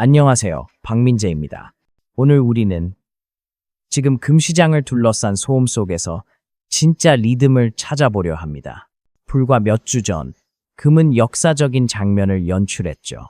안녕하세요. 박민재입니다. 오늘 우리는 지금 금시장을 둘러싼 소음 속에서 진짜 리듬을 찾아보려 합니다. 불과 몇 주 전, 금은 역사적인 장면을 연출했죠.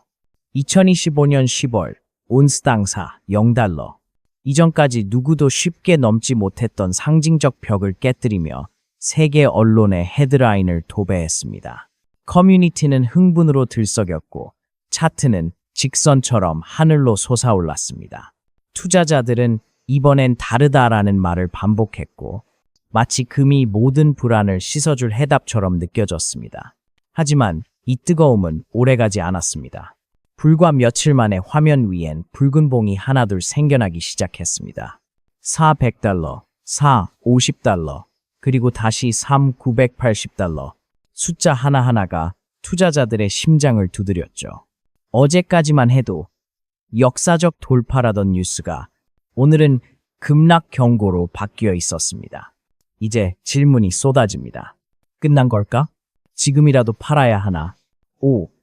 2025년 10월, 온스당사 0달러. 이전까지 누구도 쉽게 넘지 못했던 상징적 벽을 깨뜨리며 세계 언론의 헤드라인을 도배했습니다. 커뮤니티는 흥분으로 들썩였고, 차트는 직선처럼 하늘로 솟아올랐습니다. 투자자들은 이번엔 다르다라는 말을 반복했고, 마치 금이 모든 불안을 씻어줄 해답처럼 느껴졌습니다. 하지만 이 뜨거움은 오래가지 않았습니다. 불과 며칠 만에 화면 위엔 붉은 봉이 하나둘 생겨나기 시작했습니다. 4 100달러, 4 50달러, 그리고 다시 3 980달러. 숫자 하나하나가 투자자들의 심장을 두드렸죠. 어제까지만 해도 역사적 돌파라던 뉴스가 오늘은 급락 경고로 바뀌어 있었습니다. 이제 질문이 쏟아집니다. 끝난 걸까? 지금이라도 팔아야 하나?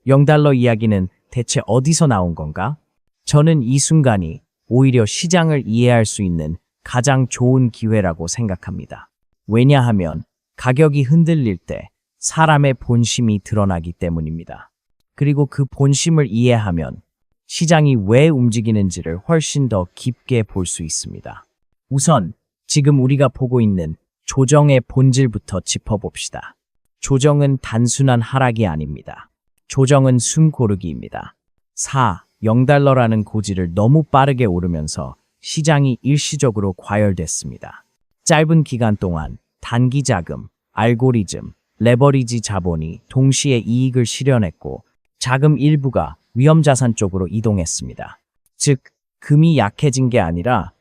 0달러 이야기는 대체 어디서 나온 건가? 저는 이 순간이 오히려 시장을 이해할 수 있는 가장 좋은 기회라고 생각합니다. 왜냐하면 가격이 흔들릴 때 사람의 본심이 드러나기 때문입니다. 그리고 그 본심을 이해하면 시장이 왜 움직이는지를 훨씬 더 깊게 볼 수 있습니다. 우선 지금 우리가 보고 있는 조정의 본질부터 짚어봅시다. 조정은 단순한 하락이 아닙니다. 조정은 숨 고르기입니다. 0달러라는 고지를 너무 빠르게 오르면서 시장이 일시적으로 과열됐습니다. 짧은 기간 동안 단기 자금, 알고리즘, 레버리지 자본이 동시에 이익을 실현했고 자금 일부가 위험자산 쪽으로 이동했습니다. 즉, 금이 약해진 게 아니라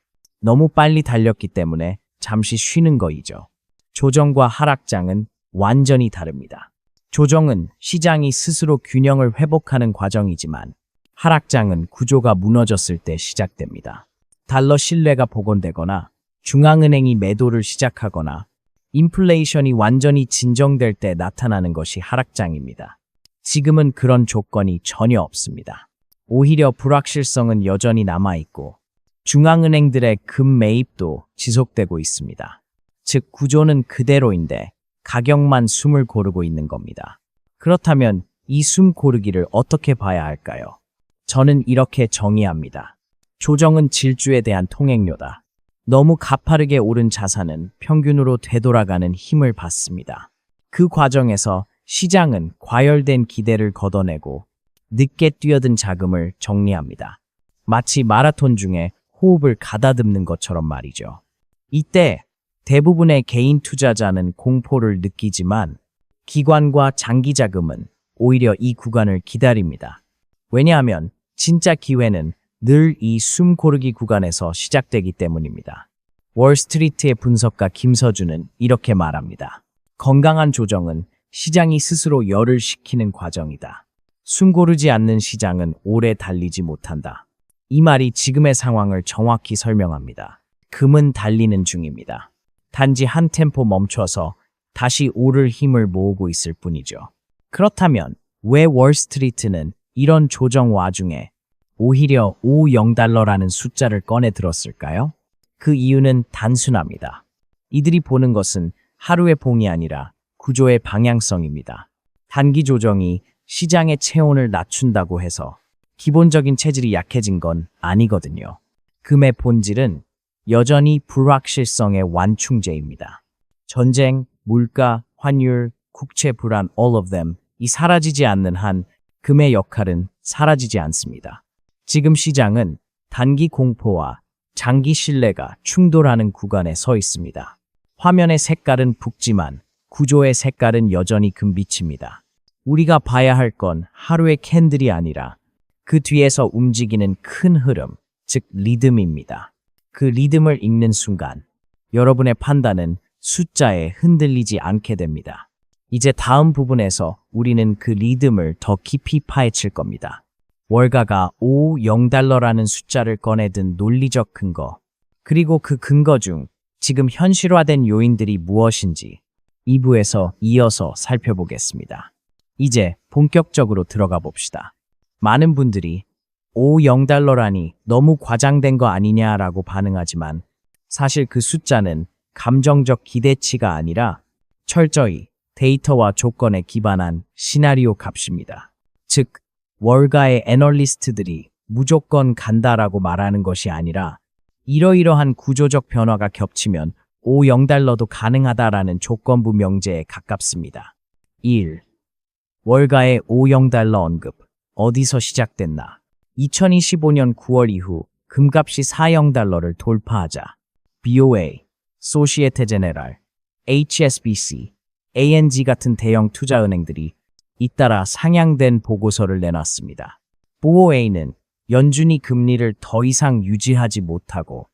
너무 빨리 달렸기 때문에 잠시 쉬는 거이죠. 조정과 하락장은 완전히 다릅니다. 조정은 시장이 스스로 균형을 회복하는 과정이지만 하락장은 구조가 무너졌을 때 시작됩니다. 달러 신뢰가 복원되거나 중앙은행이 매도를 시작하거나 인플레이션이 완전히 진정될 때 나타나는 것이 하락장입니다. 지금은 그런 조건이 전혀 없습니다. 오히려 불확실성은 여전히 남아있고 중앙은행들의 금 매입도 지속되고 있습니다. 즉 구조는 그대로인데 가격만 숨을 고르고 있는 겁니다. 그렇다면 이 숨 고르기를 어떻게 봐야 할까요? 저는 이렇게 정의합니다. 조정은 질주에 대한 통행료다. 너무 가파르게 오른 자산은 평균으로 되돌아가는 힘을 받습니다. 그 과정에서 시장은 과열된 기대를 걷어내고 늦게 뛰어든 자금을 정리합니다. 마치 마라톤 중에 호흡을 가다듬는 것처럼 말이죠. 이때 대부분의 개인 투자자는 공포를 느끼지만 기관과 장기 자금은 오히려 이 구간을 기다립니다. 왜냐하면 진짜 기회는 늘 이 숨 고르기 구간에서 시작되기 때문입니다. 월스트리트의 분석가 김서준은 이렇게 말합니다. 건강한 조정은 시장이 스스로 열을 식히는 과정이다. 숨 고르지 않는 시장은 오래 달리지 못한다. 이 말이 지금의 상황을 정확히 설명합니다. 금은 달리는 중입니다. 단지 한 템포 멈춰서 다시 오를 힘을 모으고 있을 뿐이죠. 그렇다면 왜 월스트리트는 이런 조정 와중에 오히려 0달러라는 숫자를 꺼내 들었을까요? 그 이유는 단순합니다. 이들이 보는 것은 하루의 봉이 아니라 구조의 방향성입니다. 단기 조정이 시장의 체온을 낮춘다고 해서 기본적인 체질이 약해진 건 아니거든요. 금의 본질은 여전히 불확실성의 완충제입니다. 전쟁, 물가, 환율, 국채 불안, all of them, 이 사라지지 않는 한 금의 역할은 사라지지 않습니다. 지금 시장은 단기 공포와 장기 신뢰가 충돌하는 구간에 서 있습니다. 화면의 색깔은 붉지만 구조의 색깔은 여전히 금빛입니다. 우리가 봐야 할 건 하루의 캔들이 아니라 그 뒤에서 움직이는 큰 흐름, 즉 리듬입니다. 그 리듬을 읽는 순간 여러분의 판단은 숫자에 흔들리지 않게 됩니다. 이제 다음 부분에서 우리는 그 리듬을 더 깊이 파헤칠 겁니다. 월가가 0달러라는 숫자를 꺼내든 논리적 근거, 그리고 그 근거 중 지금 현실화된 요인들이 무엇인지 2부에서 이어서 살펴보겠습니다. 이제 본격적으로 들어가 봅시다. 많은 분들이 $50라니 너무 과장된 거 아니냐라고 반응하지만 사실 그 숫자는 감정적 기대치가 아니라 철저히 데이터와 조건에 기반한 시나리오 값입니다. 즉, 월가의 애널리스트들이 무조건 간다라고 말하는 것이 아니라 이러이러한 구조적 변화가 겹치면 $50도 가능하다라는 조건부 명제에 가깝습니다. 1. 월가의 $50 언급. 어디서 시작됐나? 2025년 9월 이후 금값이 $40를 돌파하자 BOA, 소시에테 제네랄, HSBC, ANG 같은 대형 투자은행들이 잇따라 상향된 보고서를 내놨습니다. BOA는 연준이 금리를 더 이상 유지하지 못하고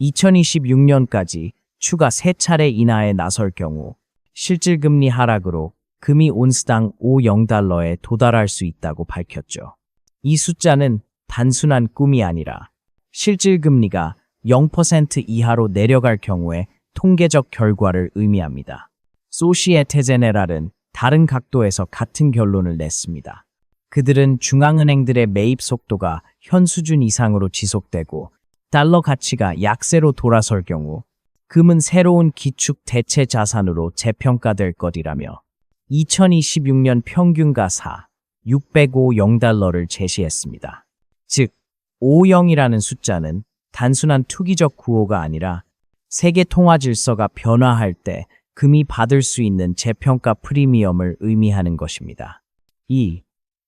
2026년까지 추가 3차례 인하에 나설 경우 실질금리 하락으로 금이 온스당 $50에 도달할 수 있다고 밝혔죠. 이 숫자는 단순한 꿈이 아니라 실질금리가 0% 이하로 내려갈 경우에 통계적 결과를 의미합니다. 소시에테 제네랄은 다른 각도에서 같은 결론을 냈습니다. 그들은 중앙은행들의 매입 속도가 현 수준 이상으로 지속되고 달러 가치가 약세로 돌아설 경우 금은 새로운 기축 대체 자산으로 재평가될 것이라며 2026년 평균가 650달러를 제시했습니다. 즉, 50이라는 숫자는 단순한 투기적 구호가 아니라 세계 통화 질서가 변화할 때 금이 받을 수 있는 재평가 프리미엄을 의미하는 것입니다. 2.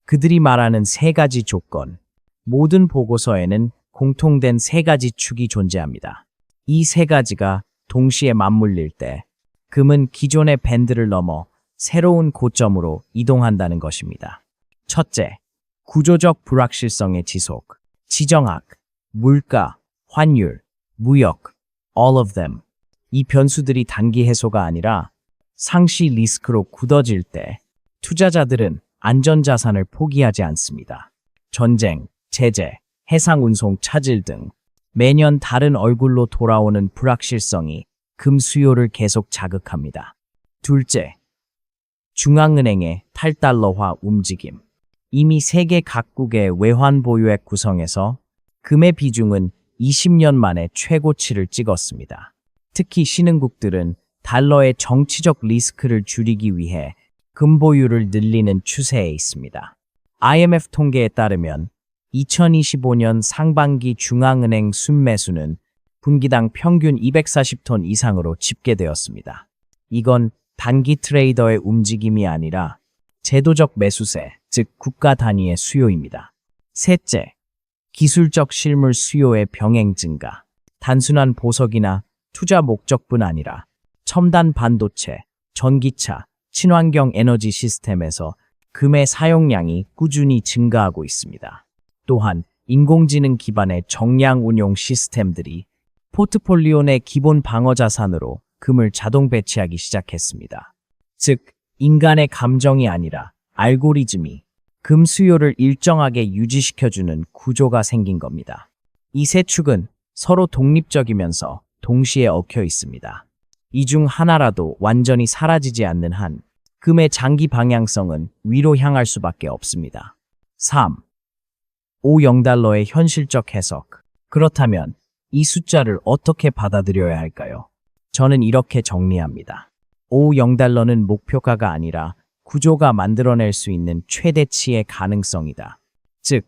그들이 말하는 3가지 조건. 모든 보고서에는 공통된 3가지 축이 존재합니다. 이 3가지가 동시에 맞물릴 때 금은 기존의 밴드를 넘어 새로운 고점으로 이동한다는 것입니다. 첫째, 구조적 불확실성의 지속. 지정학, 물가, 환율, 무역, all of them. 이 변수들이 단기 해소가 아니라 상시 리스크로 굳어질 때 투자자들은 안전자산을 포기하지 않습니다. 전쟁, 제재, 해상운송 차질 등 매년 다른 얼굴로 돌아오는 불확실성이 금 수요를 계속 자극합니다. 둘째, 중앙은행의 탈달러화 움직임. 이미 세계 각국의 외환 보유액 구성에서 금의 비중은 20년 만에 최고치를 찍었습니다. 특히 신흥국들은 달러의 정치적 리스크를 줄이기 위해 금 보유를 늘리는 추세에 있습니다. IMF 통계에 따르면 2025년 상반기 중앙은행 순매수는 분기당 평균 240톤 이상으로 집계되었습니다. 이건 단기 트레이더의 움직임이 아니라 제도적 매수세, 즉 국가 단위의 수요입니다. 셋째, 기술적 실물 수요의 병행 증가. 단순한 보석이나 투자 목적뿐 아니라 첨단 반도체, 전기차, 친환경 에너지 시스템에서 금의 사용량이 꾸준히 증가하고 있습니다. 또한 인공지능 기반의 정량 운용 시스템들이 포트폴리오 내 기본 방어 자산으로 금을 자동 배치하기 시작했습니다. 즉, 인간의 감정이 아니라 알고리즘이 금 수요를 일정하게 유지시켜주는 구조가 생긴 겁니다. 이 세 축은 서로 독립적이면서 동시에 얽혀 있습니다. 이 중 하나라도 완전히 사라지지 않는 한 금의 장기 방향성은 위로 향할 수밖에 없습니다. 3. $50의 현실적 해석. 그렇다면 이 숫자를 어떻게 받아들여야 할까요? 저는 이렇게 정리합니다. $50는 목표가가 아니라 구조가 만들어낼 수 있는 최대치의 가능성이다. 즉,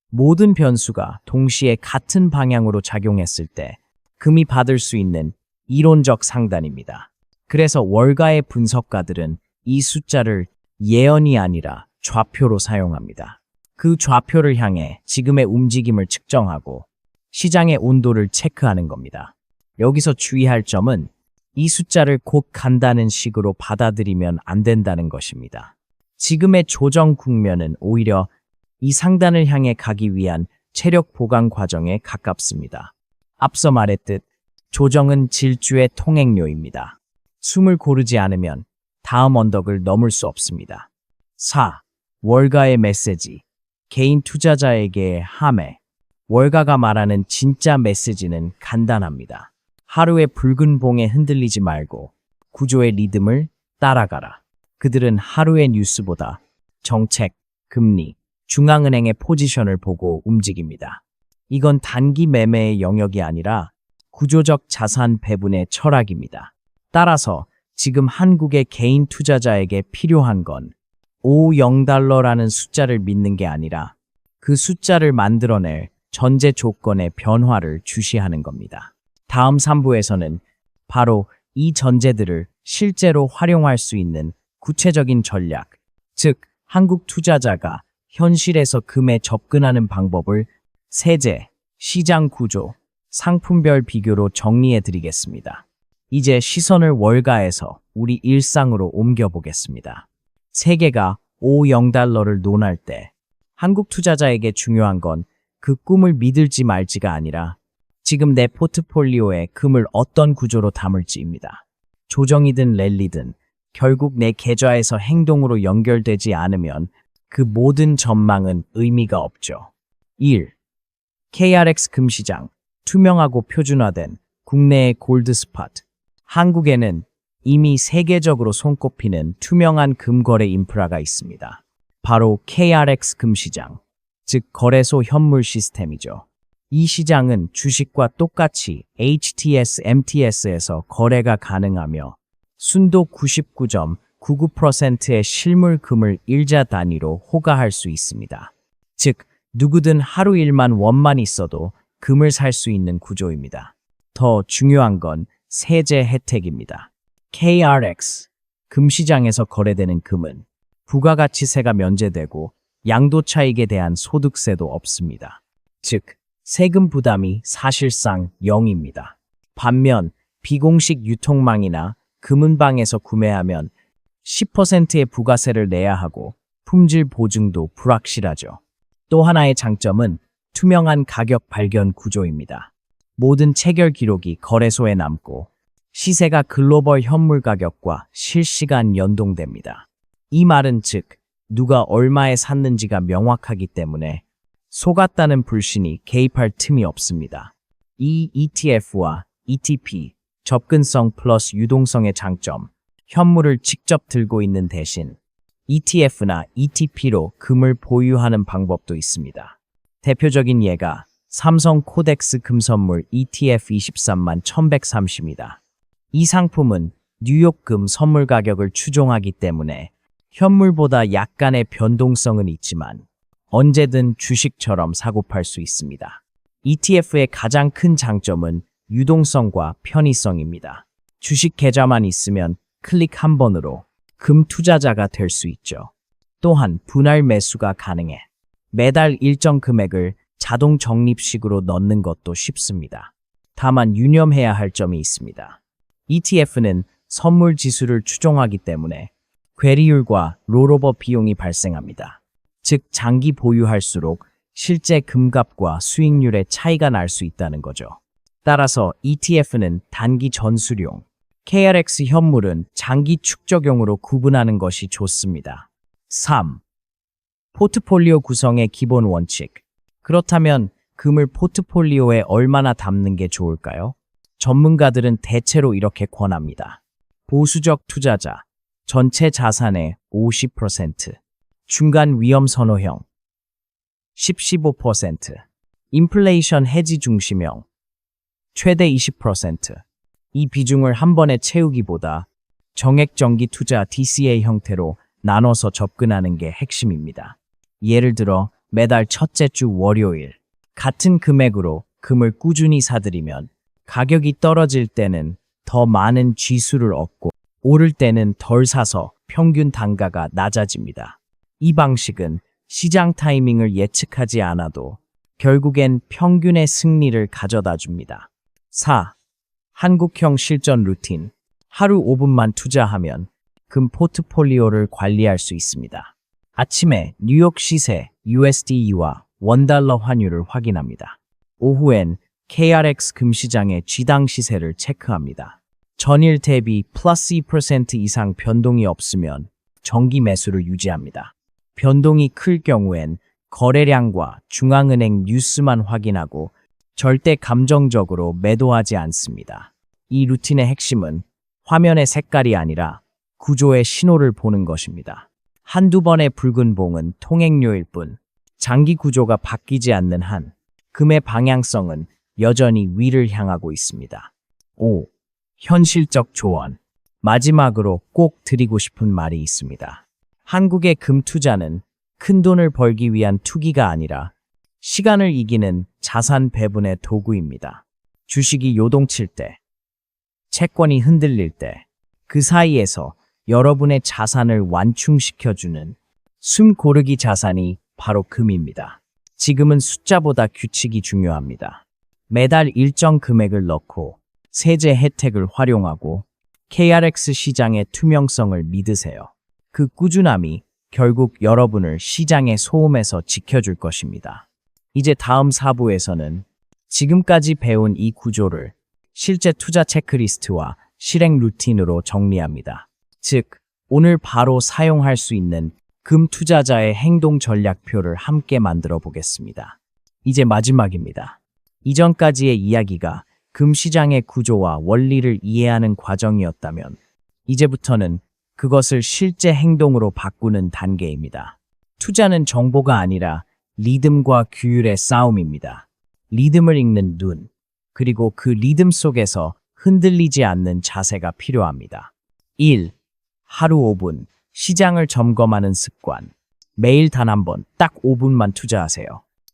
모든 변수가 동시에 같은 방향으로 작용했을 때 금이 받을 수 있는 이론적 상단입니다. 그래서 월가의 분석가들은 이 숫자를 예언이 아니라 좌표로 사용합니다. 그 좌표를 향해 지금의 움직임을 측정하고 시장의 온도를 체크하는 겁니다. 여기서 주의할 점은 이 숫자를 곧 간다는 식으로 받아들이면 안 된다는 것입니다. 지금의 조정 국면은 오히려 이 상단을 향해 가기 위한 체력 보강 과정에 가깝습니다. 앞서 말했듯 조정은 질주의 통행료입니다. 숨을 고르지 않으면 다음 언덕을 넘을 수 없습니다. 4. 월가의 메시지. 개인 투자자에게의 함해. 월가가 말하는 진짜 메시지는 간단합니다. 하루의 붉은 봉에 흔들리지 말고 구조의 리듬을 따라가라. 그들은 하루의 뉴스보다 정책, 금리, 중앙은행의 포지션을 보고 움직입니다. 이건 단기 매매의 영역이 아니라 구조적 자산 배분의 철학입니다. 따라서 지금 한국의 개인 투자자에게 필요한 건 50달러라는 숫자를 믿는 게 아니라 그 숫자를 만들어낼 전제 조건의 변화를 주시하는 겁니다. 다음 3부에서는 바로 이 전제들을 실제로 활용할 수 있는 구체적인 전략, 즉 한국 투자자가 현실에서 금에 접근하는 방법을 세제, 시장 구조, 상품별 비교로 정리해 드리겠습니다. 이제 시선을 월가에서 우리 일상으로 옮겨보겠습니다. 세계가 50달러를 논할 때 한국 투자자에게 중요한 건 그 꿈을 믿을지 말지가 아니라 지금 내 포트폴리오에 금을 어떤 구조로 담을지입니다. 조정이든 랠리든 결국 내 계좌에서 행동으로 연결되지 않으면 그 모든 전망은 의미가 없죠. 1. KRX 금시장, 투명하고 표준화된 국내의 골드 스팟. 한국에는 이미 세계적으로 손꼽히는 투명한 금거래 인프라가 있습니다. 바로 KRX 금시장, 즉 거래소 현물 시스템이죠. 이 시장은 주식과 똑같이 HTS, MTS에서 거래가 가능하며 순도 99.99%의 실물 금을 일자 단위로 호가할 수 있습니다. 즉, 누구든 하루 1만 원만 있어도 금을 살 수 있는 구조입니다. 더 중요한 건 세제 혜택입니다. KRX, 금시장에서 거래되는 금은 부가가치세가 면제되고 양도차익에 대한 소득세도 없습니다. 즉, 세금 부담이 사실상 0입니다. 반면 비공식 유통망이나 금은방에서 구매하면 10%의 부가세를 내야 하고 품질 보증도 불확실하죠. 또 하나의 장점은 투명한 가격 발견 구조입니다. 모든 체결 기록이 거래소에 남고 시세가 글로벌 현물 가격과 실시간 연동됩니다. 이 말은 즉 누가 얼마에 샀는지가 명확하기 때문에 속았다는 불신이 개입할 틈이 없습니다. 이 ETF와 ETP, 접근성 플러스 유동성의 장점, 현물을 직접 들고 있는 대신 ETF나 ETP로 금을 보유하는 방법도 있습니다. 대표적인 예가 삼성 코덱스 금선물 ETF 23만 1130입니다. 이 상품은 뉴욕 금 선물 가격을 추종하기 때문에 현물보다 약간의 변동성은 있지만 언제든 주식처럼 사고 팔 수 있습니다. ETF의 가장 큰 장점은 유동성과 편의성입니다. 주식 계좌만 있으면 클릭 한 번으로 금 투자자가 될 수 있죠. 또한 분할 매수가 가능해 매달 일정 금액을 자동 적립식으로 넣는 것도 쉽습니다. 다만 유념해야 할 점이 있습니다. ETF는 선물 지수를 추종하기 때문에 괴리율과 롤오버 비용이 발생합니다. 즉 장기 보유할수록 실제 금값과 수익률의 차이가 날 수 있다는 거죠. 따라서 ETF는 단기 전수용, KRX 현물은 장기 축적용으로 구분하는 것이 좋습니다. 3. 포트폴리오 구성의 기본 원칙. 그렇다면 금을 포트폴리오에 얼마나 담는 게 좋을까요? 전문가들은 대체로 이렇게 권합니다. 보수적 투자자, 전체 자산의 50%, 중간 위험 선호형, 15%, 인플레이션 해지 중심형, 최대 20%. 이 비중을 한 번에 채우기보다 정액 정기 투자 DCA 형태로 나눠서 접근하는 게 핵심입니다. 예를 들어 매달 첫째 주 월요일 같은 금액으로 금을 꾸준히 사들이면 가격이 떨어질 때는 더 많은 쥐수를 얻고 오를 때는 덜 사서 평균 단가가 낮아집니다. 이 방식은 시장 타이밍을 예측하지 않아도 결국엔 평균의 승리를 가져다 줍니다. 4. 한국형 실전 루틴. 하루 5분만 투자하면 금 포트폴리오를 관리할 수 있습니다. 아침에 뉴욕 시세 USDE와 원달러 환율을 확인합니다. 오후엔 KRX 금시장의 G당 시세를 체크합니다. 전일 대비 플러스 2% 이상 변동이 없으면 정기 매수를 유지합니다. 변동이 클 경우엔 거래량과 중앙은행 뉴스만 확인하고 절대 감정적으로 매도하지 않습니다. 이 루틴의 핵심은 화면의 색깔이 아니라 구조의 신호를 보는 것입니다. 한두 번의 붉은 봉은 통행료일 뿐 장기 구조가 바뀌지 않는 한 금의 방향성은 여전히 위를 향하고 있습니다. 5. 현실적 조언. 마지막으로 꼭 드리고 싶은 말이 있습니다. 한국의 금 투자는 큰 돈을 벌기 위한 투기가 아니라 시간을 이기는 자산 배분의 도구입니다. 주식이 요동칠 때, 채권이 흔들릴 때, 그 사이에서 여러분의 자산을 완충시켜주는 숨 고르기 자산이 바로 금입니다. 지금은 숫자보다 규칙이 중요합니다. 매달 일정 금액을 넣고 세제 혜택을 활용하고 KRX 시장의 투명성을 믿으세요. 그 꾸준함이 결국 여러분을 시장의 소음에서 지켜줄 것입니다. 이제 다음 4부에서는 지금까지 배운 이 구조를 실제 투자 체크리스트와 실행 루틴으로 정리합니다. 즉, 오늘 바로 사용할 수 있는 금 투자자의 행동 전략표를 함께 만들어 보겠습니다. 이제 마지막입니다. 이전까지의 이야기가 금 시장의 구조와 원리를 이해하는 과정이었다면, 이제부터는 그것을 실제 행동으로 바꾸는 단계입니다. 투자는 정보가 아니라 리듬과 규율의 싸움입니다. 리듬을 읽는 눈, 그리고 그 리듬 속에서 흔들리지 않는 자세가 필요합니다. 1. 하루 5분, 시장을 점검하는 습관. 매일 단 한 번, 딱 5분만 투자하세요.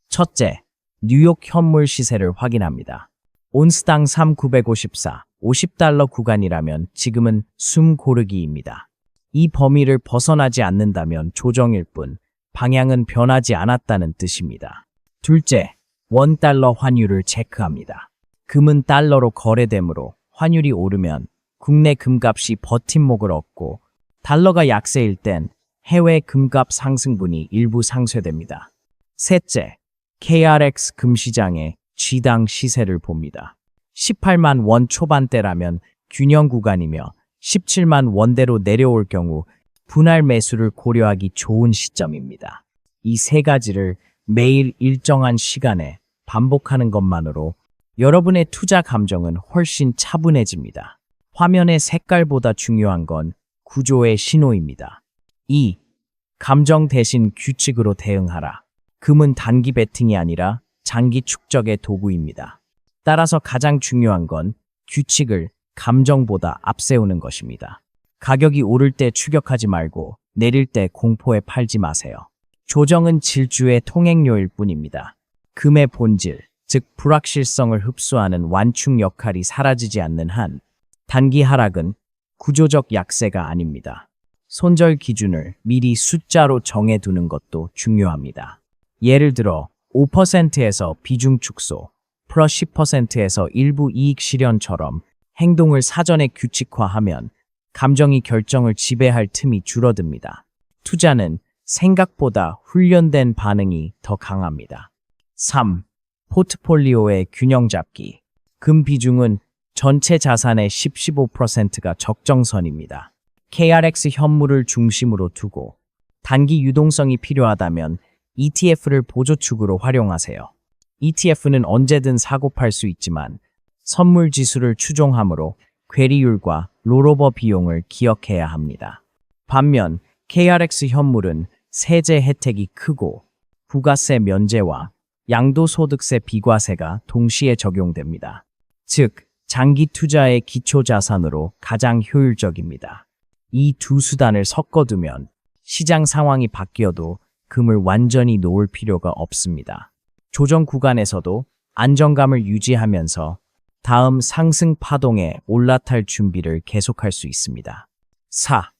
첫째, 뉴욕 현물 시세를 확인합니다. 온스당 3,954, $50 구간이라면 지금은 숨 고르기입니다. 이 범위를 벗어나지 않는다면 조정일 뿐, 방향은 변하지 않았다는 뜻입니다. 둘째, 원달러 환율을 체크합니다. 금은 달러로 거래되므로 환율이 오르면 국내 금값이 버팀목을 얻고, 달러가 약세일 땐 해외 금값 상승분이 일부 상쇄됩니다. 셋째, KRX 금시장의 G당 시세를 봅니다. 18만 원 초반대라면 균형 구간이며 17만 원대로 내려올 경우 분할 매수를 고려하기 좋은 시점입니다. 이 세 가지를 매일 일정한 시간에 반복하는 것만으로 여러분의 투자 감정은 훨씬 차분해집니다. 화면의 색깔보다 중요한 건 구조의 신호입니다. 2. 감정 대신 규칙으로 대응하라. 금은 단기 베팅이 아니라 장기 축적의 도구입니다. 따라서 가장 중요한 건 규칙을 감정보다 앞세우는 것입니다. 가격이 오를 때 추격하지 말고 내릴 때 공포에 팔지 마세요. 조정은 질주의 통행료일 뿐입니다. 금의 본질, 즉 불확실성을 흡수하는 완충 역할이 사라지지 않는 한 단기 하락은 구조적 약세가 아닙니다. 손절 기준을 미리 숫자로 정해두는 것도 중요합니다. 예를 들어 5%에서 비중 축소, 플러스 10%에서 일부 이익 실현처럼 행동을 사전에 규칙화하면 감정이 결정을 지배할 틈이 줄어듭니다. 투자는 생각보다 훈련된 반응이 더 강합니다. 3. 포트폴리오의 균형 잡기. 금 비중은 전체 자산의 10-15%가 적정선입니다. KRX 현물을 중심으로 두고 단기 유동성이 필요하다면 ETF를 보조축으로 활용하세요. ETF는 언제든 사고 팔 수 있지만 선물 지수를 추종하므로 괴리율과 롤오버 비용을 기억해야 합니다. 반면 KRX 현물은 세제 혜택이 크고 부가세 면제와 양도소득세 비과세가 동시에 적용됩니다. 즉, 장기 투자의 기초 자산으로 가장 효율적입니다. 이 두 수단을 섞어두면 시장 상황이 바뀌어도 금을 완전히 놓을 필요가 없습니다. 조정 구간에서도 안정감을 유지하면서 다음 상승 파동에 올라탈 준비를 계속할 수 있습니다. 4.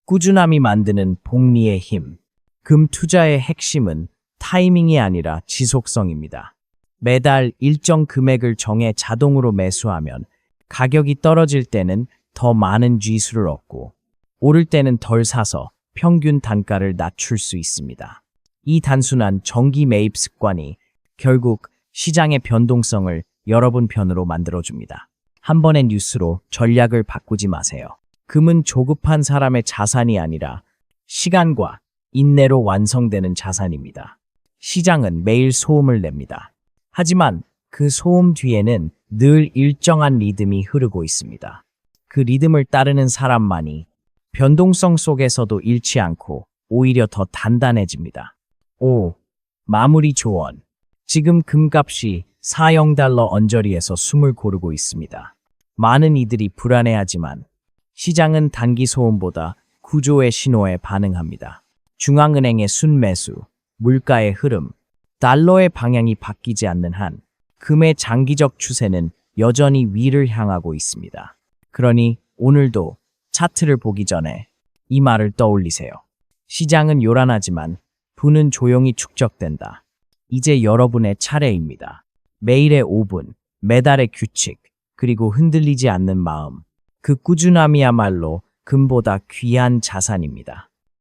꾸준함이 만드는 복리의 힘. 금 투자의 핵심은 타이밍이 아니라 지속성입니다. 매달 일정 금액을 정해 자동으로 매수하면 가격이 떨어질 때는 더 많은 쥐수를 얻고 오를 때는 덜 사서 평균 단가를 낮출 수 있습니다. 이 단순한 정기 매입 습관이 결국 시장의 변동성을 여러분 편으로 만들어줍니다. 한 번의 뉴스로 전략을 바꾸지 마세요. 금은 조급한 사람의 자산이 아니라 시간과 인내로 완성되는 자산입니다. 시장은 매일 소음을 냅니다. 하지만 그 소음 뒤에는 늘 일정한 리듬이 흐르고 있습니다. 그 리듬을 따르는 사람만이 변동성 속에서도 잃지 않고 오히려 더 단단해집니다. 5. 마무리 조언. 지금 금값이 4.0달러 언저리에서 숨을 고르고 있습니다. 많은 이들이 불안해하지만 시장은 단기 소음보다 구조의 신호에 반응합니다. 중앙은행의 순매수, 물가의 흐름, 달러의 방향이 바뀌지 않는 한 금의 장기적 추세는 여전히 위를 향하고 있습니다. 그러니 오늘도 차트를 보기 전에 이 말을 떠올리세요. 시장은 요란하지만 부는 조용히 축적된다. 이제 여러분의 차례입니다. 매일의 5분, 매달의 규칙, 그리고 흔들리지 않는 마음. 그 꾸준함이야말로 금보다 귀한 자산입니다.